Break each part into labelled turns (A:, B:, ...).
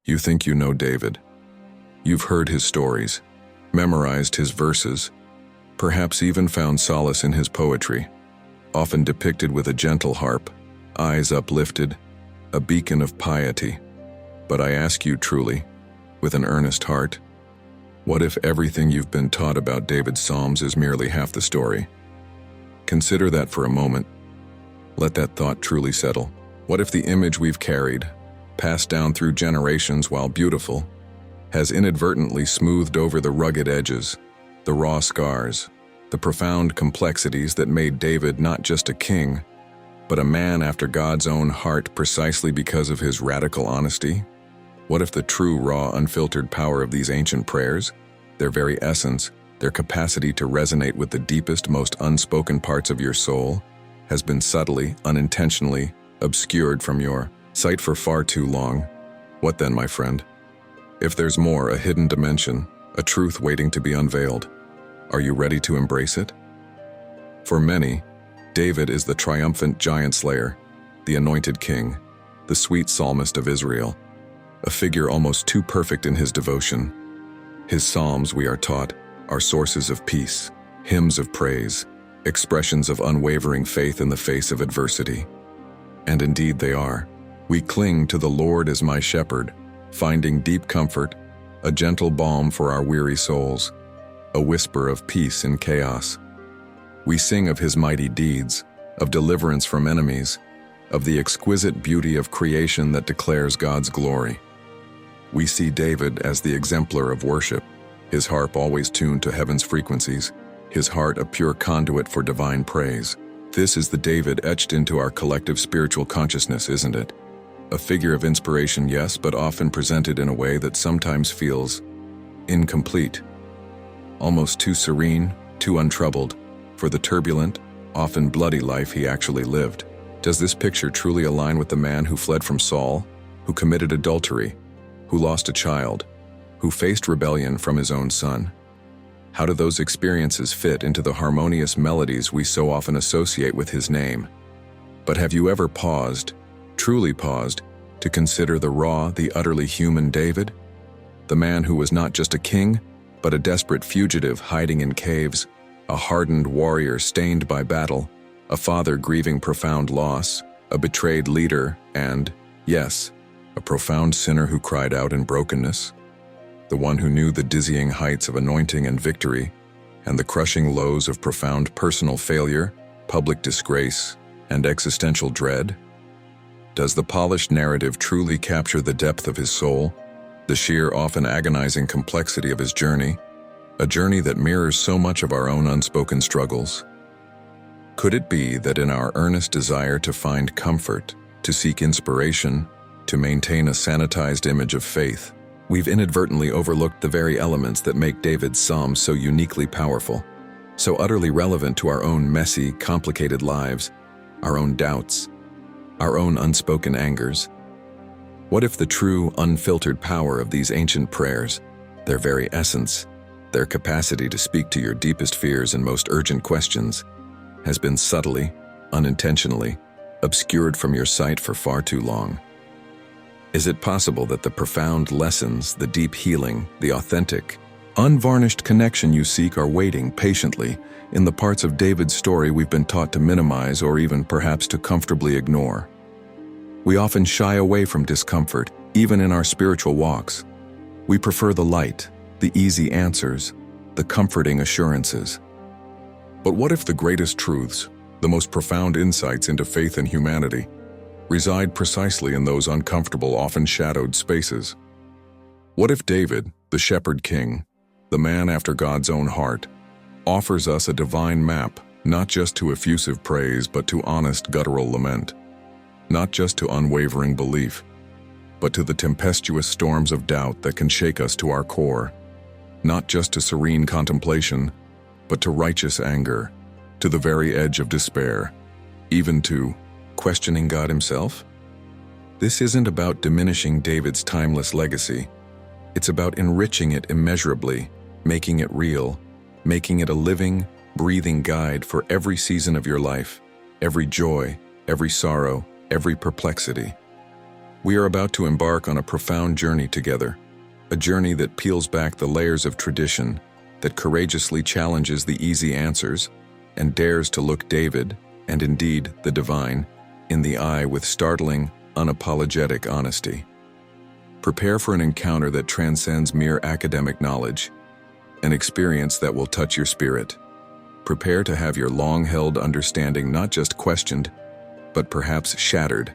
A: You think you know David. You've heard his stories, memorized his verses, perhaps even found solace in his poetry, often depicted with a gentle harp, eyes uplifted, a beacon of piety. But I ask you truly, with an earnest heart, what if everything you've been taught about David's Psalms is merely half the story? Consider that for a moment. Let that thought truly settle. What if the image we've carried, passed down through generations while beautiful, has inadvertently smoothed over the rugged edges, the raw scars, the profound complexities that made David not just a king, but a man after God's own heart precisely because of his radical honesty? What if the true, raw, unfiltered power of these ancient prayers, their very essence, their capacity to resonate with the deepest, most unspoken parts of your soul, has been subtly, unintentionally obscured from your sight for far too long? What then, my friend? If there's more, a hidden dimension, a truth waiting to be unveiled, are you ready to embrace it? For many, David is the triumphant giant slayer, the anointed king, the sweet psalmist of Israel, a figure almost too perfect in his devotion. His psalms, we are taught, are sources of peace, hymns of praise, expressions of unwavering faith in the face of adversity. And indeed they are. We cling to the Lord as my shepherd, finding deep comfort, a gentle balm for our weary souls, a whisper of peace in chaos. We sing of his mighty deeds, of deliverance from enemies, of the exquisite beauty of creation that declares God's glory. We see David as the exemplar of worship, his harp always tuned to heaven's frequencies, his heart a pure conduit for divine praise. This is the David etched into our collective spiritual consciousness, isn't it? A figure of inspiration, yes, but often presented in a way that sometimes feels incomplete, almost too serene, too untroubled, for the turbulent, often bloody life he actually lived. Does this picture truly align with the man who fled from Saul, who committed adultery, who lost a child, who faced rebellion from his own son? How do those experiences fit into the harmonious melodies we so often associate with his name? But have you ever paused, truly paused, to consider the raw, the utterly human David? The man who was not just a king, but a desperate fugitive hiding in caves, a hardened warrior stained by battle, a father grieving profound loss, a betrayed leader, and, yes, a profound sinner who cried out in brokenness. The one who knew the dizzying heights of anointing and victory, and the crushing lows of profound personal failure, public disgrace, and existential dread? Does the polished narrative truly capture the depth of his soul, the sheer, often agonizing complexity of his journey, a journey that mirrors so much of our own unspoken struggles? Could it be that in our earnest desire to find comfort, to seek inspiration, to maintain a sanitized image of faith, we've inadvertently overlooked the very elements that make David's Psalms so uniquely powerful, so utterly relevant to our own messy, complicated lives, our own doubts, our own unspoken angers? What if the true, unfiltered power of these ancient prayers, their very essence, their capacity to speak to your deepest fears and most urgent questions, has been subtly, unintentionally, obscured from your sight for far too long? Is it possible that the profound lessons, the deep healing, the authentic, unvarnished connection you seek are waiting patiently in the parts of David's story we've been taught to minimize or even perhaps to comfortably ignore? We often shy away from discomfort, even in our spiritual walks. We prefer the light, the easy answers, the comforting assurances. But what if the greatest truths, the most profound insights into faith and humanity, reside precisely in those uncomfortable, often shadowed spaces? What if David, the shepherd king, the man after God's own heart, offers us a divine map, not just to effusive praise but to honest guttural lament, not just to unwavering belief, but to the tempestuous storms of doubt that can shake us to our core, not just to serene contemplation, but to righteous anger, to the very edge of despair, even to questioning God himself? This isn't about diminishing David's timeless legacy. It's about enriching it immeasurably, making it real, making it a living, breathing guide for every season of your life, every joy, every sorrow, every perplexity. We are about to embark on a profound journey together, a journey that peels back the layers of tradition, that courageously challenges the easy answers, and dares to look David, and indeed the divine, in the eye with startling, unapologetic honesty. Prepare for an encounter that transcends mere academic knowledge, an experience that will touch your spirit. Prepare to have your long-held understanding not just questioned, but perhaps shattered,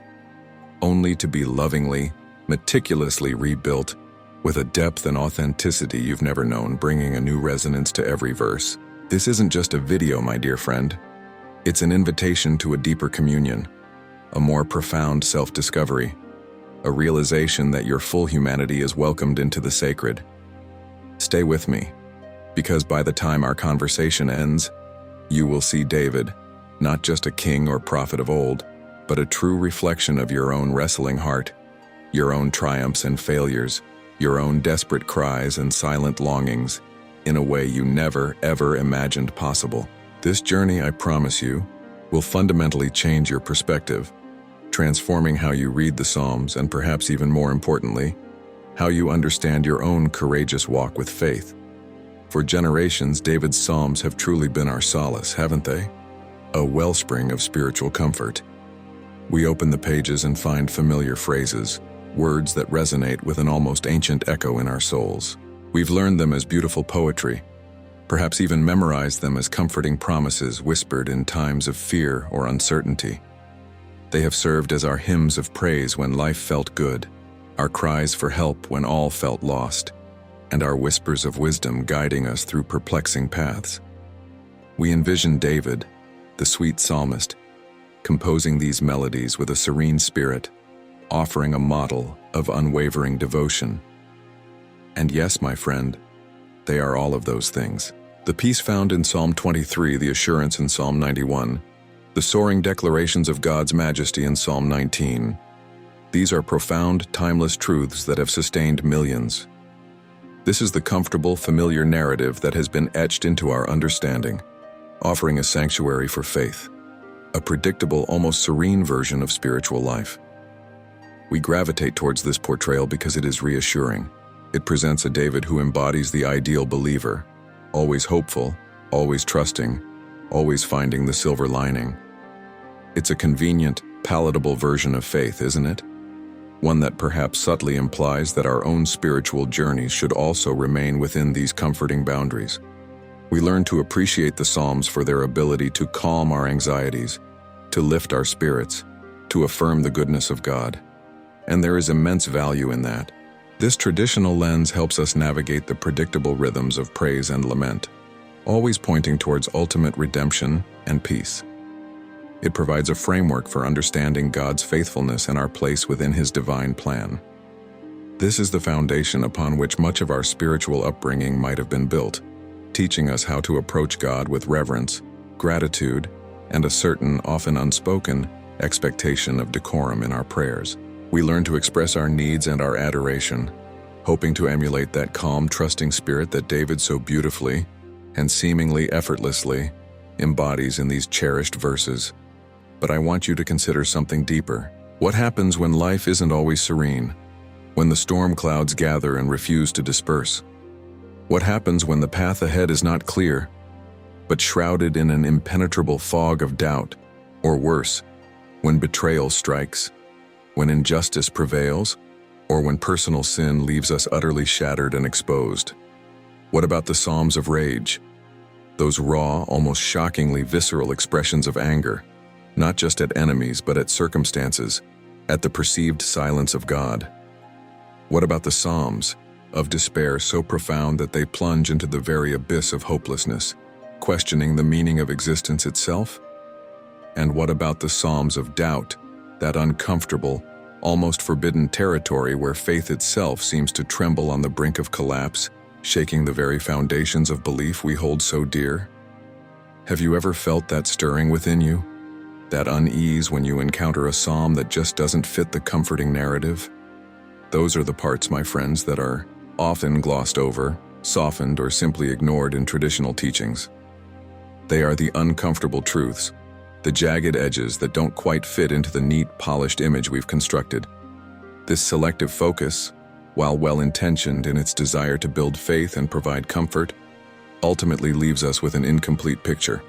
A: only to be lovingly, meticulously rebuilt with a depth and authenticity you've never known, bringing a new resonance to every verse. This isn't just a video, my dear friend. It's an invitation to a deeper communion, a more profound self-discovery, a realization that your full humanity is welcomed into the sacred. Stay with me, because by the time our conversation ends, you will see David, not just a king or prophet of old, but a true reflection of your own wrestling heart, your own triumphs and failures, your own desperate cries and silent longings, in a way you never, ever imagined possible. This journey, I promise you, will fundamentally change your perspective, transforming how you read the Psalms and perhaps even more importantly, how you understand your own courageous walk with faith. For generations, David's Psalms have truly been our solace, haven't they? A wellspring of spiritual comfort. We open the pages and find familiar phrases, words that resonate with an almost ancient echo in our souls. We've learned them as beautiful poetry, perhaps even memorized them as comforting promises whispered in times of fear or uncertainty. They have served as our hymns of praise when life felt good, our cries for help when all felt lost, and our whispers of wisdom guiding us through perplexing paths. We envision David, the sweet psalmist, composing these melodies with a serene spirit, offering a model of unwavering devotion. And yes, my friend, they are all of those things. The peace found in Psalm 23, the assurance in Psalm 91, the soaring declarations of God's majesty in Psalm 19. These are profound, timeless truths that have sustained millions. This is the comfortable, familiar narrative that has been etched into our understanding, offering a sanctuary for faith, a predictable, almost serene version of spiritual life. We gravitate towards this portrayal because it is reassuring. It presents a David who embodies the ideal believer, always hopeful, always trusting, always finding the silver lining. It's a convenient, palatable version of faith, isn't it? One that perhaps subtly implies that our own spiritual journeys should also remain within these comforting boundaries. We learn to appreciate the Psalms for their ability to calm our anxieties, to lift our spirits, to affirm the goodness of God. And there is immense value in that. This traditional lens helps us navigate the predictable rhythms of praise and lament, always pointing towards ultimate redemption and peace. It provides a framework for understanding God's faithfulness and our place within His divine plan. This is the foundation upon which much of our spiritual upbringing might have been built, teaching us how to approach God with reverence, gratitude, and a certain, often unspoken, expectation of decorum in our prayers. We learn to express our needs and our adoration, hoping to emulate that calm, trusting spirit that David so beautifully and seemingly effortlessly embodies in these cherished verses. But I want you to consider something deeper. What happens when life isn't always serene? When the storm clouds gather and refuse to disperse? What happens when the path ahead is not clear, but shrouded in an impenetrable fog of doubt? Or worse, when betrayal strikes, when injustice prevails, or when personal sin leaves us utterly shattered and exposed? What about the Psalms of rage? Those raw, almost shockingly visceral expressions of anger, not just at enemies but at circumstances, at the perceived silence of God. What about the Psalms of despair so profound that they plunge into the very abyss of hopelessness, questioning the meaning of existence itself? And what about the Psalms of doubt, that uncomfortable, almost forbidden territory where faith itself seems to tremble on the brink of collapse, shaking the very foundations of belief we hold so dear? Have you ever felt that stirring within you? That unease when you encounter a psalm that just doesn't fit the comforting narrative? Those are the parts, my friends, that are often glossed over, softened, or simply ignored in traditional teachings. They are the uncomfortable truths, the jagged edges that don't quite fit into the neat, polished image we've constructed. This selective focus, while well-intentioned in its desire to build faith and provide comfort, ultimately leaves us with an incomplete picture.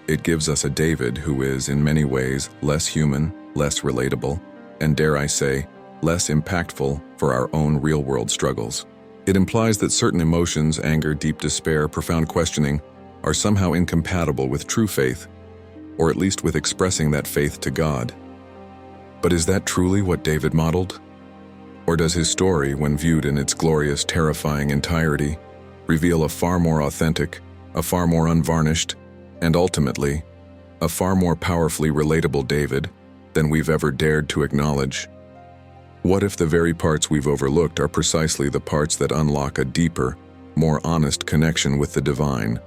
A: It gives us a David who is, in many ways, less human, less relatable, and dare I say, less impactful for our own real-world struggles. It implies that certain emotions, anger, deep despair, profound questioning, are somehow incompatible with true faith, or at least with expressing that faith to God. But is that truly what David modeled? Or does his story, when viewed in its glorious, terrifying entirety, reveal a far more authentic, a far more unvarnished, and ultimately, a far more powerfully relatable David than we've ever dared to acknowledge? What if the very parts we've overlooked are precisely the parts that unlock a deeper, more honest connection with the divine,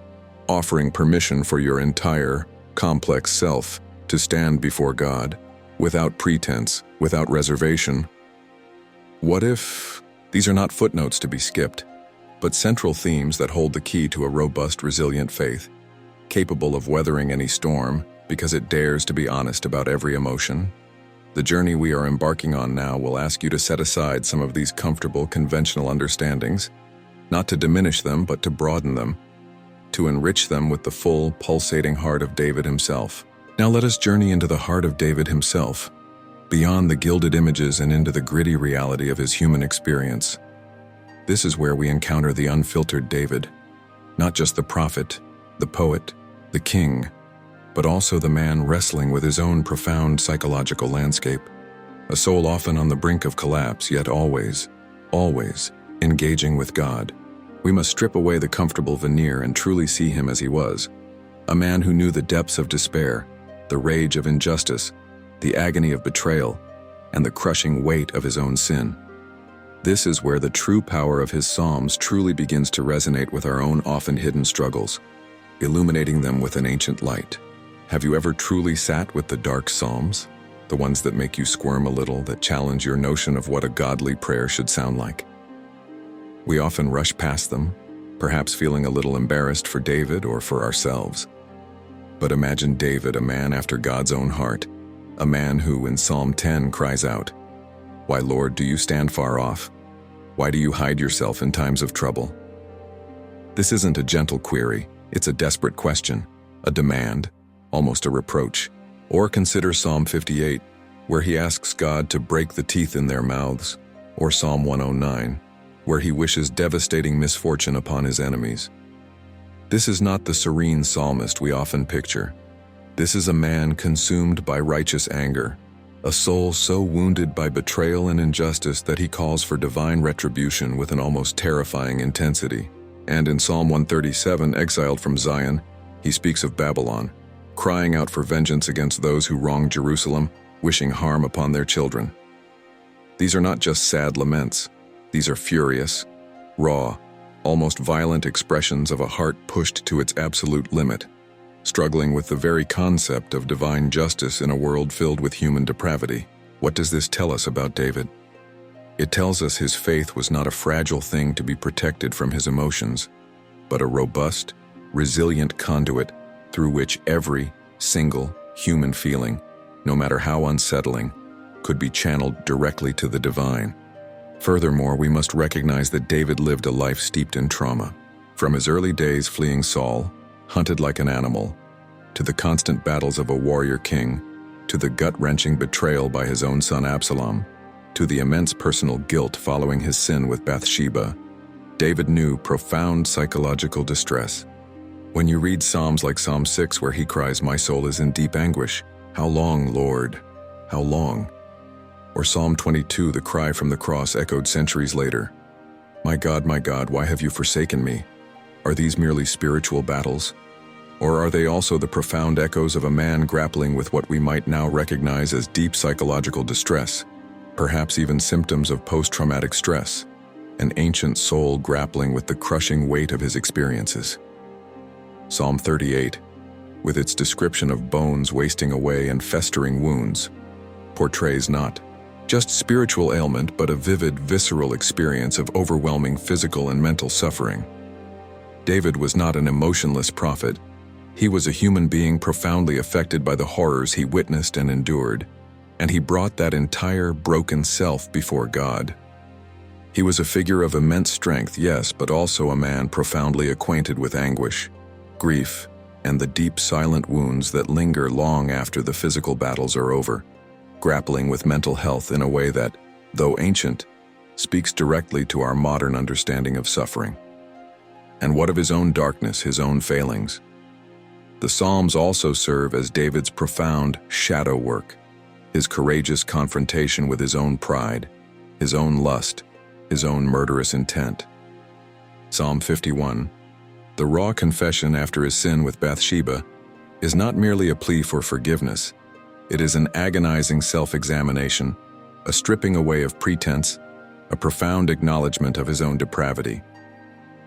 A: offering permission for your entire, complex self to stand before God, without pretense, without reservation? What if these are not footnotes to be skipped, but central themes that hold the key to a robust, resilient faith, capable of weathering any storm because it dares to be honest about every emotion? The journey we are embarking on now will ask you to set aside some of these comfortable, conventional understandings, not to diminish them, but to broaden them, to enrich them with the full, pulsating heart of David himself. Now let us journey into the heart of David himself, beyond the gilded images and into the gritty reality of his human experience. This is where we encounter the unfiltered David, not just the prophet, the poet, the king, but also the man wrestling with his own profound psychological landscape, a soul often on the brink of collapse, yet always engaging with God. We must strip away the comfortable veneer and truly see him as he was, a man who knew the depths of despair, the rage of injustice, the agony of betrayal, and the crushing weight of his own sin. This is where the true power of his Psalms truly begins to resonate with our own often hidden struggles, illuminating them with an ancient light. Have you ever truly sat with the dark Psalms? The ones that make you squirm a little, that challenge your notion of what a godly prayer should sound like? We often rush past them, perhaps feeling a little embarrassed for David or for ourselves. But imagine David, a man after God's own heart, a man who, in Psalm 10, cries out, "Why, Lord, do you stand far off? Why do you hide yourself in times of trouble?" This isn't a gentle query, it's a desperate question, a demand, almost a reproach. Or consider Psalm 58, where he asks God to break the teeth in their mouths, or Psalm 109, where he wishes devastating misfortune upon his enemies. This is not the serene psalmist we often picture. This is a man consumed by righteous anger, a soul so wounded by betrayal and injustice that he calls for divine retribution with an almost terrifying intensity. And in Psalm 137, exiled from Zion, he speaks of Babylon, crying out for vengeance against those who wronged Jerusalem, wishing harm upon their children. These are not just sad laments. These are furious, raw, almost violent expressions of a heart pushed to its absolute limit, struggling with the very concept of divine justice in a world filled with human depravity. What does this tell us about David? It tells us his faith was not a fragile thing to be protected from his emotions, but a robust, resilient conduit through which every single human feeling, no matter how unsettling, could be channeled directly to the divine. Furthermore, we must recognize that David lived a life steeped in trauma. From his early days fleeing Saul, hunted like an animal, to the constant battles of a warrior king, to the gut-wrenching betrayal by his own son Absalom, to the immense personal guilt following his sin with Bathsheba, David knew profound psychological distress. When you read Psalms like Psalm 6, where he cries, "My soul is in deep anguish. How long, Lord? How long?" Or Psalm 22, the cry from the cross echoed centuries later, my God, why have you forsaken me?" Are these merely spiritual battles? Or are they also the profound echoes of a man grappling with what we might now recognize as deep psychological distress, perhaps even symptoms of post-traumatic stress, an ancient soul grappling with the crushing weight of his experiences? Psalm 38, with its description of bones wasting away and festering wounds, portrays not just spiritual ailment, but a vivid, visceral experience of overwhelming physical and mental suffering. David was not an emotionless prophet. He was a human being profoundly affected by the horrors he witnessed and endured. and he brought that entire broken self before God. He was a figure of immense strength, yes, but also a man profoundly acquainted with anguish, grief, and the deep silent wounds that linger long after the physical battles are over, grappling with mental health in a way that, though ancient, speaks directly to our modern understanding of suffering. And what of his own darkness, his own failings? The Psalms also serve as David's profound shadow work, his courageous confrontation with his own pride, his own lust, his own murderous intent. Psalm 51, the raw confession after his sin with Bathsheba, is not merely a plea for forgiveness. It is an agonizing self-examination, a stripping away of pretense, a profound acknowledgement of his own depravity.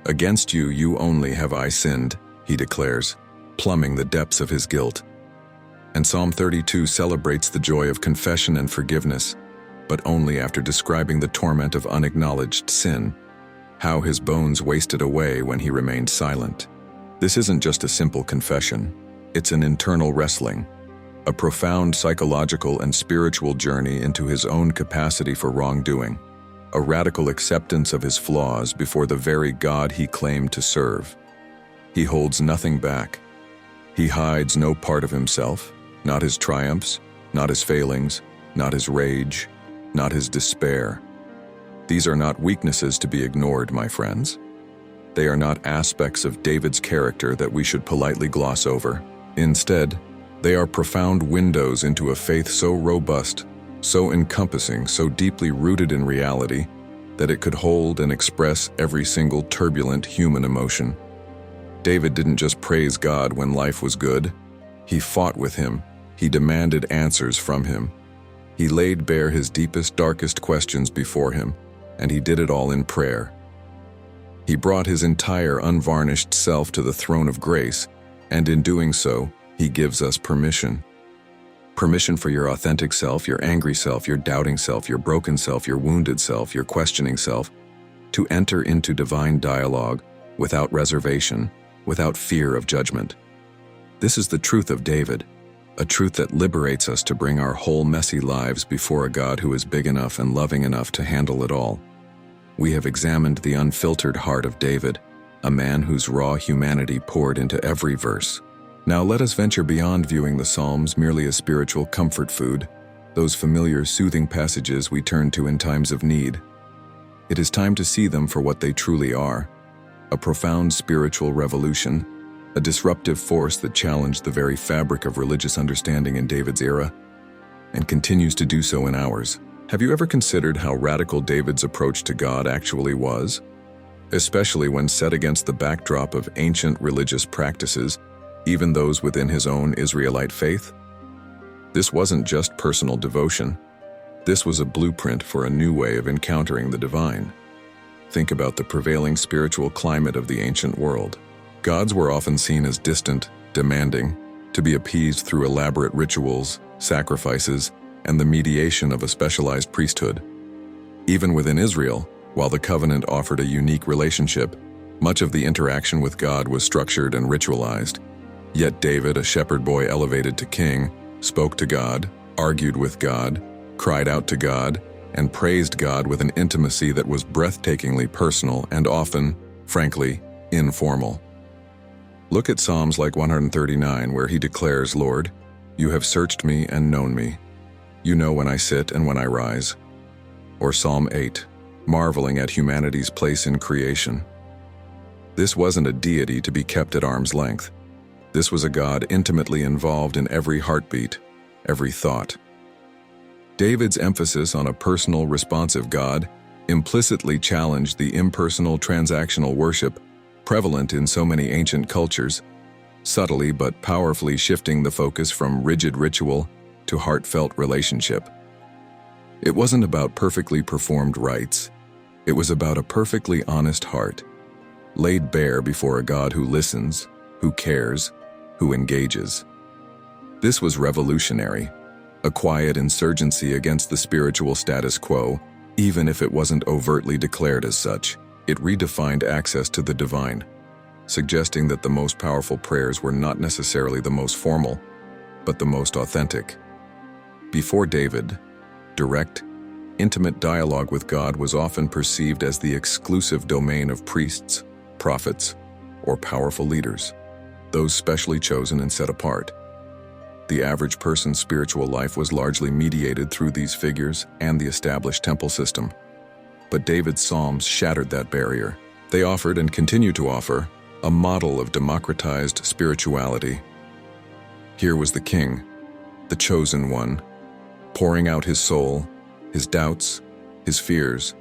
A: "Against you, you only have I sinned," he declares, plumbing the depths of his guilt. And Psalm 32 celebrates the joy of confession and forgiveness, but only after describing the torment of unacknowledged sin, how his bones wasted away when he remained silent. This isn't just a simple confession, it's an internal wrestling, a profound psychological and spiritual journey into his own capacity for wrongdoing, a radical acceptance of his flaws before the very God he claimed to serve. He holds nothing back. He hides no part of himself, not his triumphs, not his failings, not his rage, not his despair. These are not weaknesses to be ignored, my friends. They are not aspects of David's character that we should politely gloss over. Instead, they are profound windows into a faith so robust, so encompassing, so deeply rooted in reality, that it could hold and express every single turbulent human emotion. David didn't just praise God when life was good. He fought with him. He demanded answers from him. He laid bare his deepest, darkest questions before him, and he did it all in prayer. He brought his entire unvarnished self to the throne of grace, and in doing so, he gives us permission. Permission for your authentic self, your angry self, your doubting self, your broken self, your wounded self, your questioning self, to enter into divine dialogue without reservation, without fear of judgment. This is the truth of David, a truth that liberates us to bring our whole messy lives before a God who is big enough and loving enough to handle it all. We have examined the unfiltered heart of David, a man whose raw humanity poured into every verse. Now let us venture beyond viewing the Psalms merely as spiritual comfort food, those familiar soothing passages we turn to in times of need. It is time to see them for what they truly are, a profound spiritual revolution, a disruptive force that challenged the very fabric of religious understanding in David's era, and continues to do so in ours. Have you ever considered how radical David's approach to God actually was? Especially when set against the backdrop of ancient religious practices, even those within his own Israelite faith? This wasn't just personal devotion. This was a blueprint for a new way of encountering the divine. Think about the prevailing spiritual climate of the ancient world. Gods were often seen as distant, demanding, to be appeased through elaborate rituals, sacrifices, and the mediation of a specialized priesthood. Even within Israel, while the covenant offered a unique relationship, much of the interaction with God was structured and ritualized. Yet David, a shepherd boy elevated to king, spoke to God, argued with God, cried out to God, and praised God with an intimacy that was breathtakingly personal and often, frankly, informal. Look at Psalms like 139, where he declares, "Lord, you have searched me and known me. You know when I sit and when I rise." Or Psalm 8, marveling at humanity's place in creation. This wasn't a deity to be kept at arm's length. This was a God intimately involved in every heartbeat, every thought. David's emphasis on a personal, responsive God implicitly challenged the impersonal, transactional worship prevalent in so many ancient cultures, subtly but powerfully shifting the focus from rigid ritual to heartfelt relationship. It wasn't about perfectly performed rites. It was about a perfectly honest heart, laid bare before a God who listens, who cares, who engages. This was revolutionary, a quiet insurgency against the spiritual status quo, even if it wasn't overtly declared as such. It redefined access to the divine, suggesting that the most powerful prayers were not necessarily the most formal, but the most authentic. Before David, direct, intimate dialogue with God was often perceived as the exclusive domain of priests, prophets, or powerful leaders, those specially chosen and set apart. The average person's spiritual life was largely mediated through these figures and the established temple system. But David's Psalms shattered that barrier. They offered and continue to offer a model of democratized spirituality. Here was the king, the chosen one, pouring out his soul, his doubts, his fears,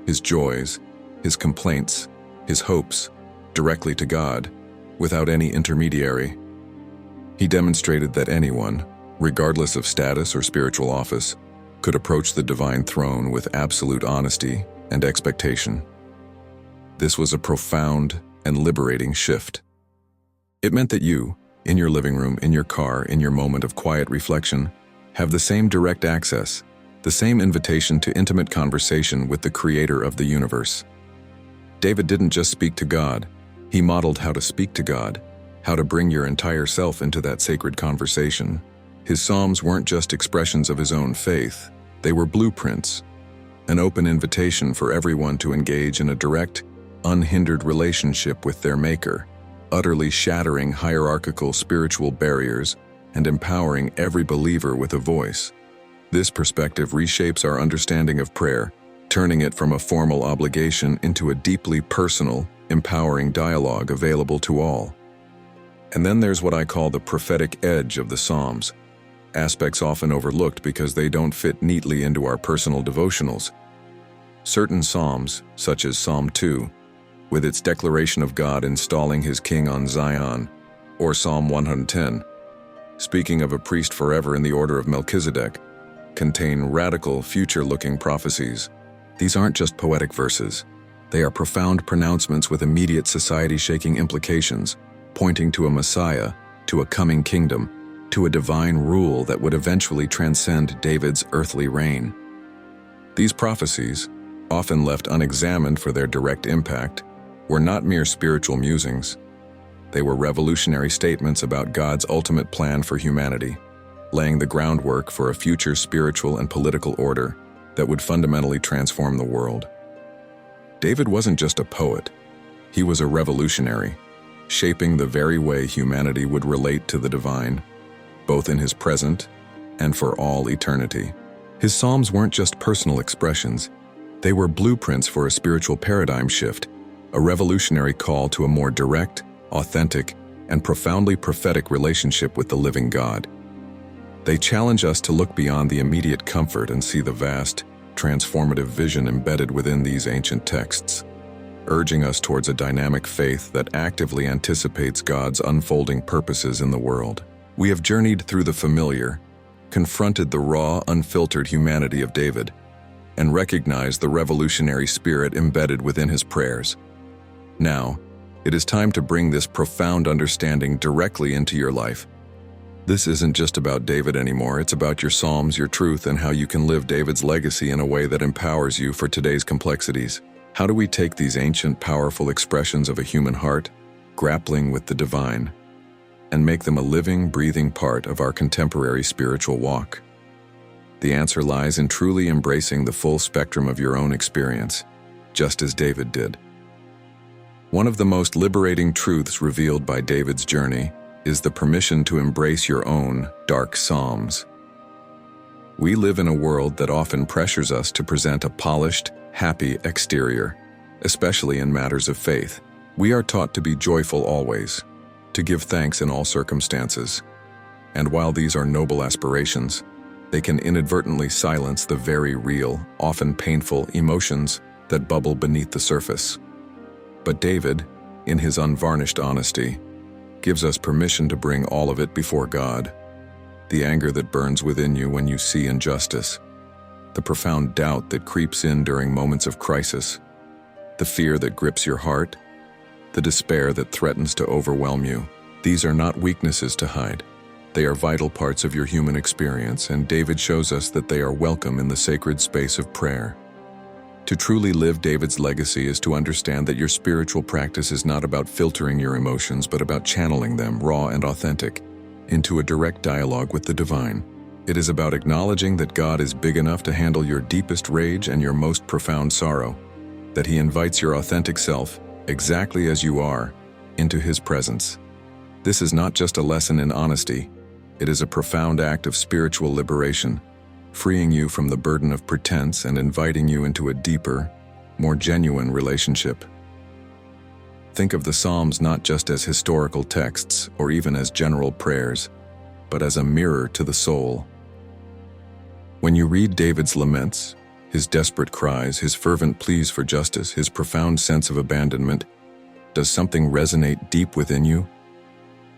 A: his joys, his complaints, his hopes, directly to God, without any intermediary. He demonstrated that anyone, regardless of status or spiritual office, could approach the divine throne with absolute honesty and expectation. This was a profound and liberating shift. It meant that you, in your living room, in your car, in your moment of quiet reflection, have the same direct access, the same invitation to intimate conversation with the Creator of the universe. David didn't just speak to God, he modeled how to speak to God, how to bring your entire self into that sacred conversation. His Psalms weren't just expressions of his own faith, they were blueprints, an open invitation for everyone to engage in a direct, unhindered relationship with their Maker, utterly shattering hierarchical spiritual barriers and empowering every believer with a voice. This perspective reshapes our understanding of prayer, turning it from a formal obligation into a deeply personal, empowering dialogue available to all. And then there's what I call the prophetic edge of the Psalms, aspects often overlooked because they don't fit neatly into our personal devotionals. Certain Psalms, such as Psalm 2, with its declaration of God installing his king on Zion, or Psalm 110, speaking of a priest forever in the order of Melchizedek, contain radical, future-looking prophecies. These aren't just poetic verses. They are profound pronouncements with immediate society-shaking implications, pointing to a Messiah, to a coming kingdom, to a divine rule that would eventually transcend David's earthly reign. These prophecies, often left unexamined for their direct impact, were not mere spiritual musings. They were revolutionary statements about God's ultimate plan for humanity, laying the groundwork for a future spiritual and political order that would fundamentally transform the world. David wasn't just a poet, he was a revolutionary, shaping the very way humanity would relate to the divine, both in his present and for all eternity. His Psalms weren't just personal expressions, they were blueprints for a spiritual paradigm shift, a revolutionary call to a more direct, authentic, and profoundly prophetic relationship with the living God. They challenge us to look beyond the immediate comfort and see the vast, transformative vision embedded within these ancient texts, urging us towards a dynamic faith that actively anticipates God's unfolding purposes in the world. We have journeyed through the familiar, confronted the raw, unfiltered humanity of David, and recognized the revolutionary spirit embedded within his prayers. Now, it is time to bring this profound understanding directly into your life. This isn't just about David anymore, it's about your Psalms, your truth, and how you can live David's legacy in a way that empowers you for today's complexities. How do we take these ancient, powerful expressions of a human heart, grappling with the divine, and make them a living, breathing part of our contemporary spiritual walk? The answer lies in truly embracing the full spectrum of your own experience, just as David did. One of the most liberating truths revealed by David's journey is the permission to embrace your own dark Psalms. We live in a world that often pressures us to present a polished, happy exterior, especially in matters of faith. We are taught to be joyful always, to give thanks in all circumstances. And while these are noble aspirations, they can inadvertently silence the very real, often painful emotions that bubble beneath the surface. But David, in his unvarnished honesty, gives us permission to bring all of it before God. The anger that burns within you when you see injustice, the profound doubt that creeps in during moments of crisis, the fear that grips your heart, the despair that threatens to overwhelm you. These are not weaknesses to hide. They are vital parts of your human experience, and David shows us that they are welcome in the sacred space of prayer. To truly live David's legacy is to understand that your spiritual practice is not about filtering your emotions, but about channeling them, raw and authentic, into a direct dialogue with the divine. It is about acknowledging that God is big enough to handle your deepest rage and your most profound sorrow, that He invites your authentic self, exactly as you are, into His presence. This is not just a lesson in honesty, it is a profound act of spiritual liberation, freeing you from the burden of pretense and inviting you into a deeper, more genuine relationship. Think of the Psalms not just as historical texts or even as general prayers, but as a mirror to the soul. When you read David's laments, his desperate cries, his fervent pleas for justice, his profound sense of abandonment, does something resonate deep within you?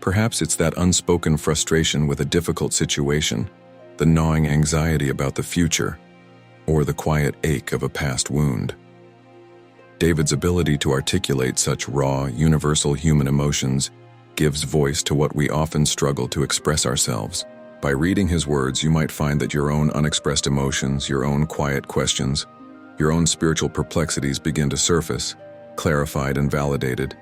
A: Perhaps it's that unspoken frustration with a difficult situation, the gnawing anxiety about the future, or the quiet ache of a past wound. David's ability to articulate such raw, universal human emotions gives voice to what we often struggle to express ourselves. By reading his words, you might find that your own unexpressed emotions, your own quiet questions, your own spiritual perplexities begin to surface, clarified and validated.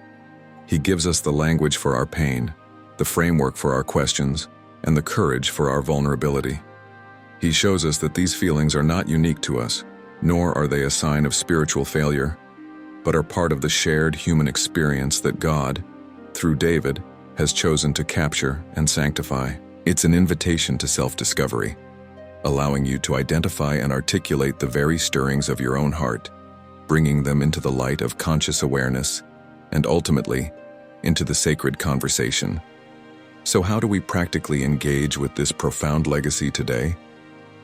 A: He gives us the language for our pain, the framework for our questions, and the courage for our vulnerability. He shows us that these feelings are not unique to us, nor are they a sign of spiritual failure, but are part of the shared human experience that God, through David, has chosen to capture and sanctify. It's an invitation to self-discovery, allowing you to identify and articulate the very stirrings of your own heart, bringing them into the light of conscious awareness, and ultimately, into the sacred conversation. So how do we practically engage with this profound legacy today?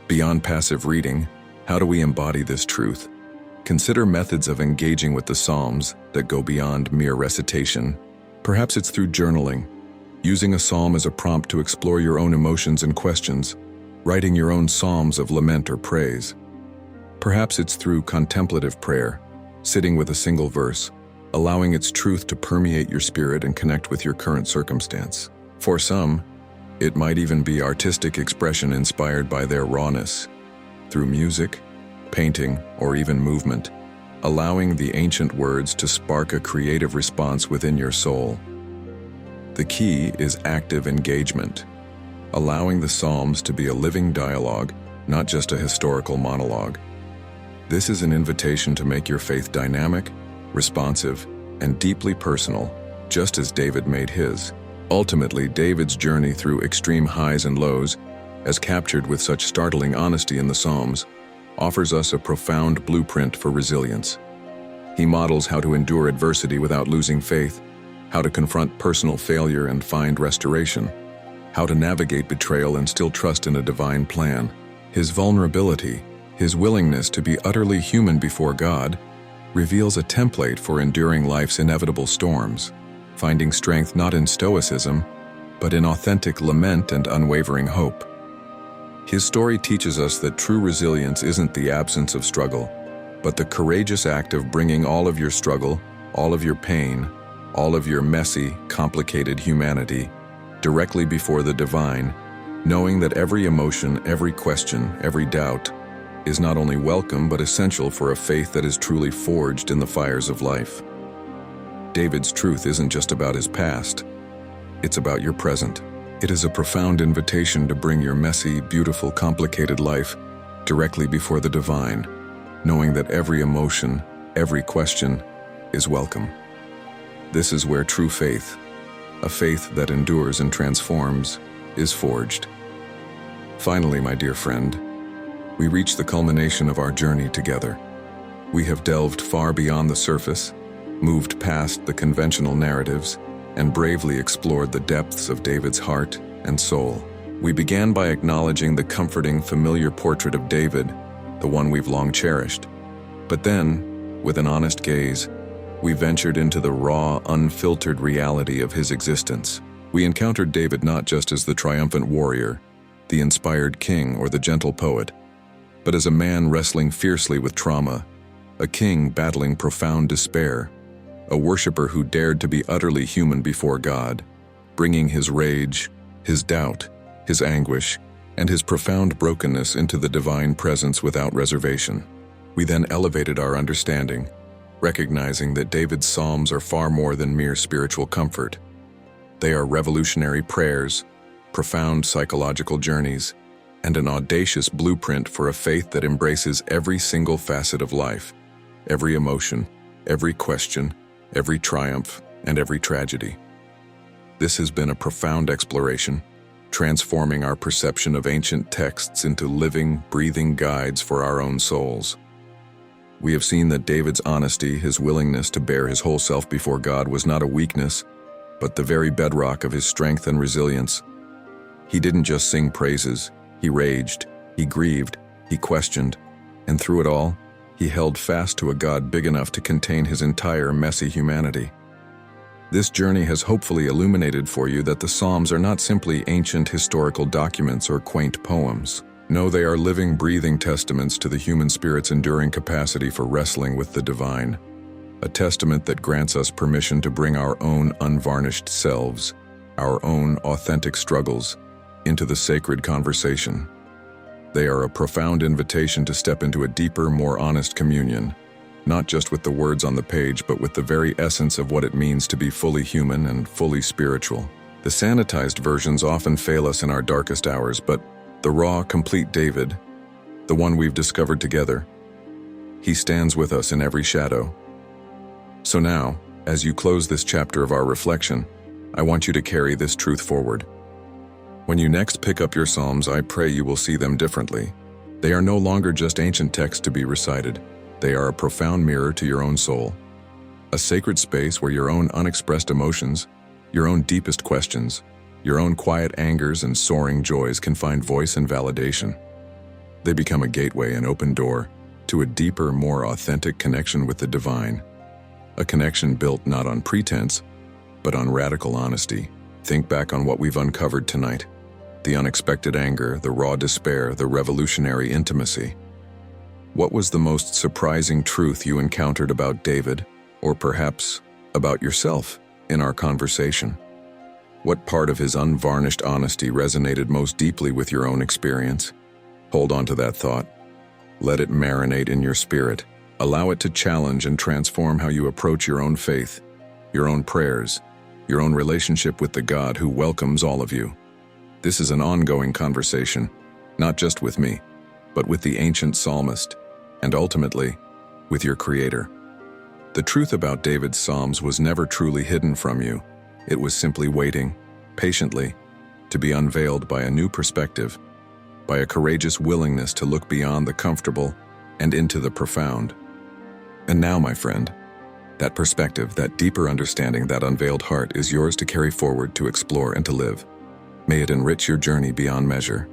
A: Beyond passive reading, how do we embody this truth? Consider methods of engaging with the Psalms that go beyond mere recitation. Perhaps it's through journaling, using a psalm as a prompt to explore your own emotions and questions, writing your own psalms of lament or praise. Perhaps it's through contemplative prayer, sitting with a single verse, allowing its truth to permeate your spirit and connect with your current circumstance. For some, it might even be artistic expression inspired by their rawness, through music, painting, or even movement, allowing the ancient words to spark a creative response within your soul. The key is active engagement, allowing the Psalms to be a living dialogue, not just a historical monologue. This is an invitation to make your faith dynamic, responsive, and deeply personal, just as David made his. Ultimately, David's journey through extreme highs and lows, as captured with such startling honesty in the Psalms, offers us a profound blueprint for resilience. He models how to endure adversity without losing faith, how to confront personal failure and find restoration, how to navigate betrayal and still trust in a divine plan. His vulnerability, his willingness to be utterly human before God, reveals a template for enduring life's inevitable storms, finding strength not in stoicism, but in authentic lament and unwavering hope. His story teaches us that true resilience isn't the absence of struggle, but the courageous act of bringing all of your struggle, all of your pain, all of your messy, complicated humanity directly before the divine, knowing that every emotion, every question, every doubt is not only welcome but essential for a faith that is truly forged in the fires of life. David's truth isn't just about his past, it's about your present. It is a profound invitation to bring your messy, beautiful, complicated life directly before the divine, knowing that every emotion, every question is welcome. This is where true faith, a faith that endures and transforms, is forged. Finally, my dear friend, we reach the culmination of our journey together. We have delved far beyond the surface, moved past the conventional narratives, and bravely explored the depths of David's heart and soul. We began by acknowledging the comforting, familiar portrait of David, the one we've long cherished. But then, with an honest gaze, we ventured into the raw, unfiltered reality of his existence. We encountered David not just as the triumphant warrior, the inspired king, or the gentle poet, but as a man wrestling fiercely with trauma, a king battling profound despair, a worshiper who dared to be utterly human before God, bringing his rage, his doubt, his anguish, and his profound brokenness into the divine presence without reservation. We then elevated our understanding, recognizing that David's Psalms are far more than mere spiritual comfort. They are revolutionary prayers, profound psychological journeys, and an audacious blueprint for a faith that embraces every single facet of life, every emotion, every question, every triumph, and every tragedy. This has been a profound exploration, transforming our perception of ancient texts into living, breathing guides for our own souls. We have seen that David's honesty, his willingness to bear his whole self before God, was not a weakness, but the very bedrock of his strength and resilience. He didn't just sing praises, he raged, he grieved, he questioned, and through it all, he held fast to a God big enough to contain his entire messy humanity. This journey has hopefully illuminated for you that the Psalms are not simply ancient historical documents or quaint poems. No, they are living, breathing testaments to the human spirit's enduring capacity for wrestling with the divine. A testament that grants us permission to bring our own unvarnished selves, our own authentic struggles, into the sacred conversation. They are a profound invitation to step into a deeper, more honest communion, not just with the words on the page, but with the very essence of what it means to be fully human and fully spiritual. The sanitized versions often fail us in our darkest hours, but the raw, complete David, the one we've discovered together, he stands with us in every shadow. So now, as you close this chapter of our reflection, I want you to carry this truth forward. When you next pick up your Psalms, I pray you will see them differently. They are no longer just ancient texts to be recited. They are a profound mirror to your own soul, a sacred space where your own unexpressed emotions, your own deepest questions, your own quiet angers and soaring joys can find voice and validation. They become a gateway, an open door, to a deeper, more authentic connection with the divine. A connection built not on pretense, but on radical honesty. Think back on what we've uncovered tonight. The unexpected anger, the raw despair, the revolutionary intimacy. What was the most surprising truth you encountered about David, or perhaps about yourself, in our conversation? What part of his unvarnished honesty resonated most deeply with your own experience? Hold on to that thought. Let it marinate in your spirit. Allow it to challenge and transform how you approach your own faith, your own prayers, your own relationship with the God who welcomes all of you. This is an ongoing conversation, not just with me, but with the ancient psalmist, and ultimately, with your Creator. The truth about David's Psalms was never truly hidden from you. It was simply waiting, patiently, to be unveiled by a new perspective, by a courageous willingness to look beyond the comfortable and into the profound. And now, my friend, that perspective, that deeper understanding, that unveiled heart is yours to carry forward, to explore, and to live. May it enrich your journey beyond measure.